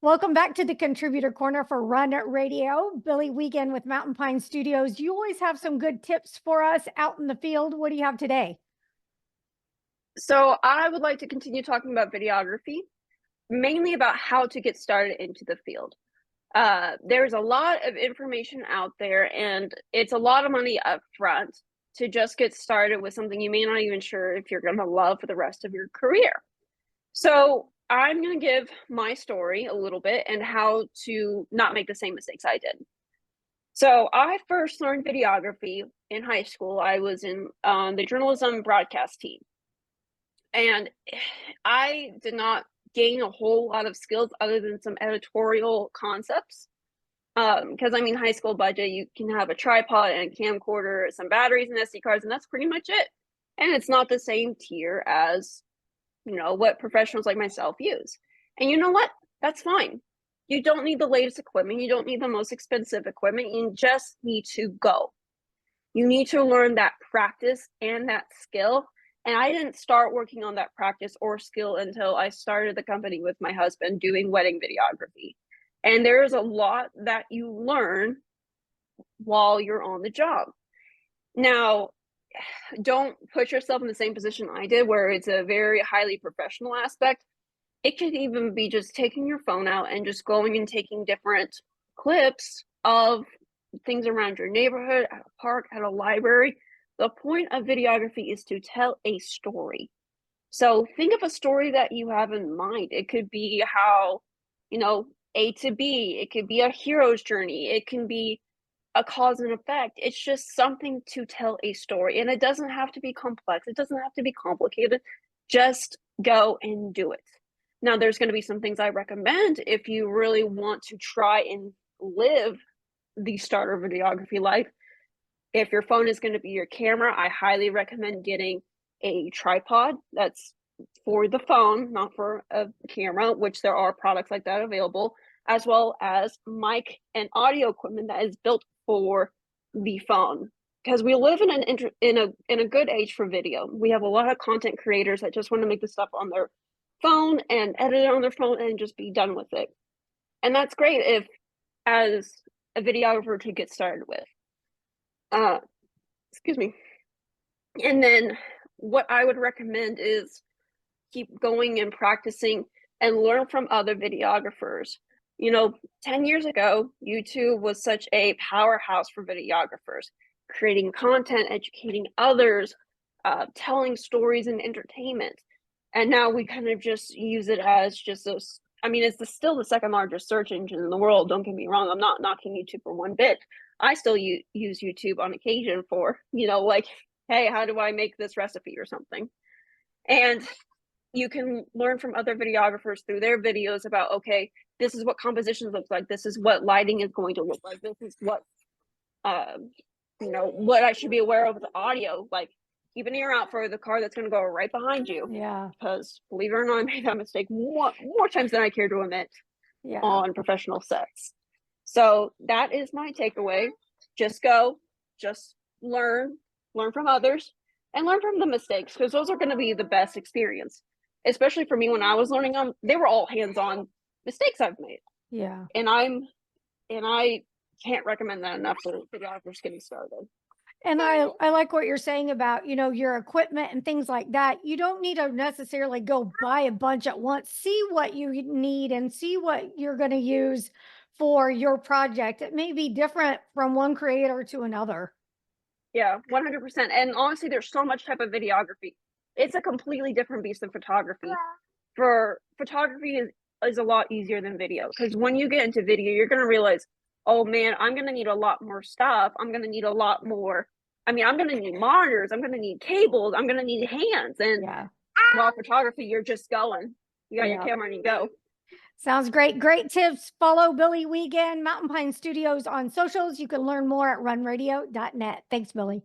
Welcome back to the Contributor Corner for Run Radio. Billie Wiegand with Mountain Pine Studios. You always have some good tips for us out in the field. What do you have today? So I would like to continue talking about videography, mainly about how to get started into the field. There's a lot of information out there, and it's a lot of money up front to just get started with something you may not even sure if you're going to love for the rest of your career. So I'm going to give my story a little bit and how to not make the same mistakes I did. So I first learned videography in high school. I was in the journalism broadcast team. And I did not gain a whole lot of skills other than some editorial concepts. Because I mean, high school budget, you can have a tripod and a camcorder, some batteries and SD cards, and that's pretty much it. And it's not the same tier as, what professionals like myself use. And you know what? That's fine. You don't need the latest equipment. You don't need the most expensive equipment. You just need to go. You need to learn that practice and that skill. And I didn't start working on that practice or skill until I started the company with my husband doing wedding videography. And there's a lot that you learn while you're on the job. Now, don't put yourself in the same position I did, where it's a very highly professional aspect. It could even be just taking your phone out and just going and taking different clips of things around your neighborhood, at a park, at a library. The point of videography is to tell a story. So think of a story that you have in mind. It could be how, A to B. It could be a hero's journey. It can be a cause and effect. It's just something to tell a story. And it doesn't have to be complex. It doesn't have to be complicated. Just go and do it. Now, there's going to be some things I recommend if you really want to try and live the starter videography life. If your phone is going to be your camera, I highly recommend getting a tripod that's for the phone, not for a camera, which there are products like that available, as well as mic and audio equipment that is built for the phone. Because we live in a good age for video. We have a lot of content creators that just want to make the stuff on their phone and edit it on their phone and just be done with it. And that's great if as a videographer to get started with. Excuse me. And then what I would recommend is keep going and practicing and learn from other videographers. 10 years ago, YouTube was such a powerhouse for videographers, creating content, educating others, telling stories and entertainment. And now we kind of just use it as just those. I mean, it's still the second largest search engine in the world. Don't get me wrong. I'm not knocking YouTube for one bit. I still use YouTube on occasion for, like, hey, how do I make this recipe or something? And you can learn from other videographers through their videos about, okay, this is what compositions looks like. This is what lighting is going to look like. This is what, what I should be aware of with the audio. Like, keep an ear out for the car that's going to go right behind you. Yeah. Because believe it or not, I made that mistake more times than I care to admit on professional sets. So that is my takeaway. Just go, just learn from others, and learn from the mistakes, because those are going to be the best experience. Especially for me, when I was learning them, they were all hands-on mistakes I've made. Yeah. And I can't recommend that enough for videographers getting started. And I like what you're saying about, your equipment and things like that. You don't need to necessarily go buy a bunch at once. See what you need and see what you're going to use for your project. It may be different from one creator to another. Yeah, 100%. And honestly, there's so much type of videography. It's a completely different beast than photography. For photography is a lot easier than video, because when you get into video, you're going to realize, oh man, I'm going to need a lot more stuff. I'm going to need a lot more. I'm going to need monitors. I'm going to need cables. I'm going to need hands. And while photography, you're just going. You got your camera and you go. Sounds great. Great tips. Follow Billie Wiegand, Mountain Pine Studios on socials. You can learn more at runradio.net. Thanks, Billie.